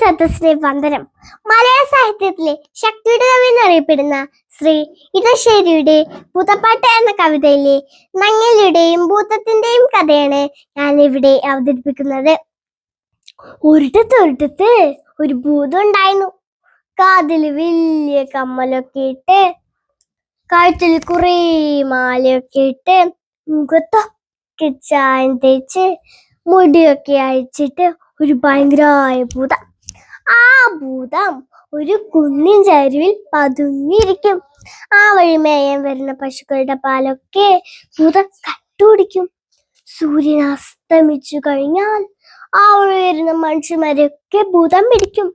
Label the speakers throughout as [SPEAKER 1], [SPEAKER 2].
[SPEAKER 1] സദസ്സിനെ വന്ദനം. മലയാള സാഹിത്യത്തിലെ ശക്തിയുടെ കവി എന്നറിയപ്പെടുന്ന ശ്രീ ഇടശ്ശേരിയുടെ ഭൂതപ്പാട്ട് എന്ന കവിതയിലെ നങ്ങേലിയുടെയും ഭൂതത്തിന്റെയും കഥയാണ് ഞാൻ ഇവിടെ അവതരിപ്പിക്കുന്നത്. ഒരിടത്ത് ഒരു ഭൂതം ഉണ്ടായിരുന്നു. കാതില് വലിയ കമ്മലൊക്കെ ഇട്ട്, കഴുത്തിൽ കുറേ മാലയൊക്കെ ഇട്ട്, മുഖത്തൊക്കെ ചായം തേച്ച്, മുടിയൊക്കെ അയച്ചിട്ട് ഒരു ഭയങ്കരമായ ഭൂതം. ആ ഭൂതം ഒരു കുന്നിൻ ചരിവിൽ പതുങ്ങിയിരിക്കും. ആ വഴി മേയാൻ വരുന്ന പശുക്കളുടെ പാലൊക്കെ ഭൂതം കട്ടുപിടിക്കും. സൂര്യൻ അസ്തമിച്ചു കഴിഞ്ഞാൽ ആ വഴി വരുന്ന മനുഷ്യന്മാരൊക്കെ ഭൂതം പിടിക്കും.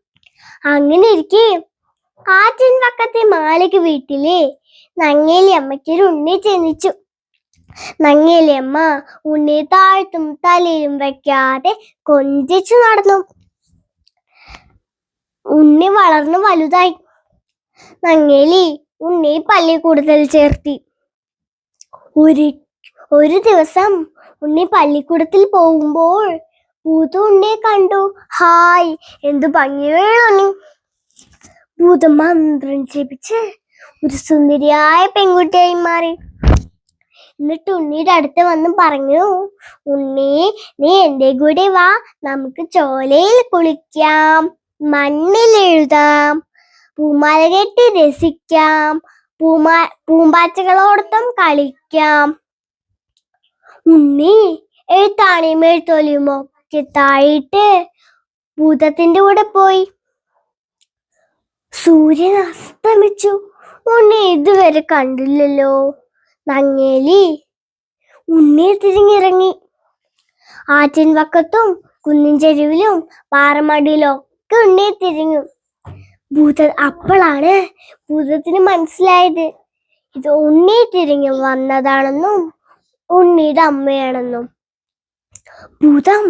[SPEAKER 1] അങ്ങനെ ഇരിക്കെ ആറ്റിൻ പക്കത്തെ മാലിക വീട്ടിലെ നങ്ങേലി അമ്മയ്ക്കൊരു ഉണ്ണി ജനിച്ചു. നങ്ങേലിയമ്മ ഉണ്ണി താഴ്ത്തും തലയിലും വെക്കാതെ കൊഞ്ചിച്ചു നടന്നു. ഉണ്ണി വളർന്നു വലുതായി. നങ്ങേലി ഉണ്ണി പള്ളിക്കൂടത്തിൽ ചേർത്തി. ഒരു ദിവസം ഉണ്ണി പള്ളിക്കൂടത്തിൽ പോകുമ്പോൾ ഭൂതം ഉണ്ണിയെ കണ്ടു. ഹായ്, എന്തു ഭംഗിയുള്ള ഉണ്ണി! ഭൂതം മന്ത്രം ജപിച്ച് ഒരു സുന്ദരിയായ പെൺകുട്ടിയായി മാറി. എന്നിട്ട് ഉണ്ണിയുടെ അടുത്ത് വന്ന് പറഞ്ഞു, ഉണ്ണി, നീ എൻ്റെ കൂടെ വാ, നമുക്ക് ചോലയിൽ കുളിക്കാം, മണ്ണിൽ എഴുതാം, പൂമാല കെട്ടി രസിക്കാം, പൂമ്പാറ്റകളോടൊപ്പം കളിക്കാം. ഉണ്ണി എഴുത്താണിയും എഴുത്തോലിയും ഒക്കെ താഴിട്ട് ഭൂതത്തിന്റെ കൂടെ പോയി. സൂര്യൻ അസ്തമിച്ചു. ഉണ്ണി ഇതുവരെ കണ്ടില്ലല്ലോ. നങ്ങേലി ഉണ്ണിയെ തിരിഞ്ഞിറങ്ങി. ആറ്റിൻ വക്കത്തും കുന്നിൻ ചെരുവിലും പാറമടിയിലും ഒക്കെ ഉണ്ണിയെ തിരിഞ്ഞു. അപ്പോഴാണ് ഭൂതത്തിന് മനസ്സിലായത് ഇത് ഉണ്ണിയെ തിരിഞ്ഞു വന്നതാണെന്നും ഉണ്ണിയുടെ അമ്മയാണെന്നും. ഭൂതം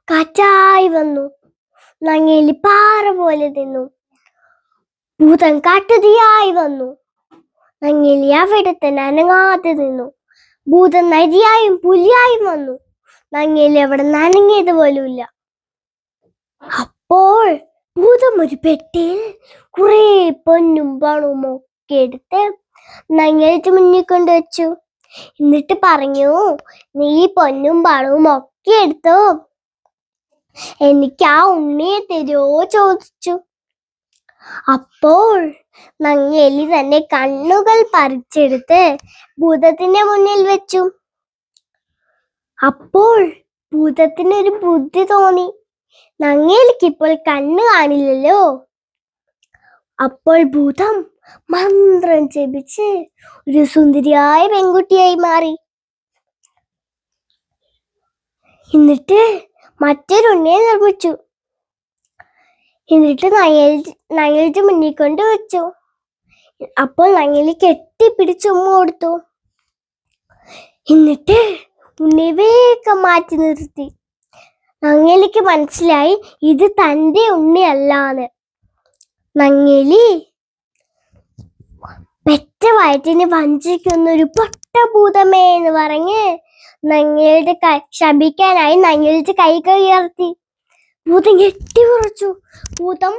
[SPEAKER 1] കാറ്റായി വന്നു. നങ്ങേലി പാറ പോലെ നിന്നു. ഭൂതം കാട്ടുതീയായി വന്നു. നങ്ങേലി അവിടെ തന്നെ അനങ്ങാതെ നിന്നു. ഭൂതം നരിയായും പുലിയായും വന്നു. നങ്ങേലി അവിടെ നനങ്ങിയത് പോലുമില്ല. അപ്പോൾ ഭൂതം ഒരു പെട്ടിയിൽ കുറെ പൊന്നും പണവും ഒക്കെ എടുത്ത് നങ്ങേലിക്ക് മുന്നിൽ കൊണ്ടുവച്ചു. എന്നിട്ട് പറഞ്ഞു, നീ പൊന്നും പണവും ഒക്കെ എടുത്തോ, എനിക്ക് ആ ഉണ്ണിയെ തരുമോ ചോദിച്ചു. അപ്പോൾ നങ്ങേലി തന്റെ കണ്ണുകൾ പറിച്ചെടുത്ത് ഭൂതത്തിന്റെ മുന്നിൽ വെച്ചു. അപ്പോൾ ഭൂതത്തിനൊരു ബുദ്ധി തോന്നി, നങ്ങേലിക്ക് ഇപ്പോൾ കണ്ണ് കാണില്ലല്ലോ. അപ്പോൾ ഭൂതം മന്ത്രം ജപിച്ച് ഒരു സുന്ദരിയായ പെൺകുട്ടിയായി മാറി. എന്നിട്ട് മറ്റൊരു ഉണ്ണിയെ നിർമ്മിച്ചു. എന്നിട്ട് നങ്ങേലിക്ക് മുന്നിൽ കൊണ്ട് വെച്ചു. അപ്പോൾ നങ്ങേലി കെട്ടിപ്പിടിച്ച് ഉമ്മ കൊടുത്തു. എന്നിട്ട് ഉണ്ണി വേഗം മാറ്റി നിർത്തി. നങ്ങേലിക്ക് മനസ്സിലായി ഇത് തന്റെ ഉണ്ണി അല്ലാന്ന്. നങ്ങേലി പെറ്റ വയറ്റിനെ വഞ്ചിക്കുന്നൊരു പൊട്ടഭൂതമേ എന്ന് പറഞ്ഞ് നങ്ങേലിയുടെ ശപിക്കാനായി നങ്ങേലിയുടെ കൈ ഉയർത്തി. ഭൂതം കെട്ടിപുറച്ചു. ഭൂതം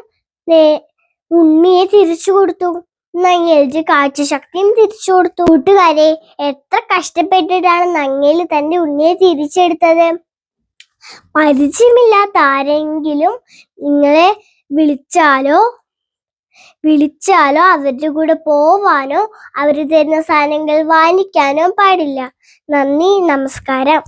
[SPEAKER 1] ഉണ്ണിയെ തിരിച്ചു കൊടുത്തു. നങ്ങേലി കാഴ്ച ശക്തിയും തിരിച്ചു കൊടുത്തു. കൂട്ടുകാരെ, എത്ര കഷ്ടപ്പെട്ടിട്ടാണ് നങ്ങേലി തന്റെ ഉണ്ണിയെ തിരിച്ചെടുത്തത്. പരിചയമില്ലാത്ത ആരെങ്കിലും നിങ്ങളെ വിളിച്ചാലോ അവരുടെ കൂടെ പോവാനോ അവർ തരുന്ന സാധനങ്ങൾ വാങ്ങിക്കാനോ പാടില്ല. നന്ദി, നമസ്കാരം.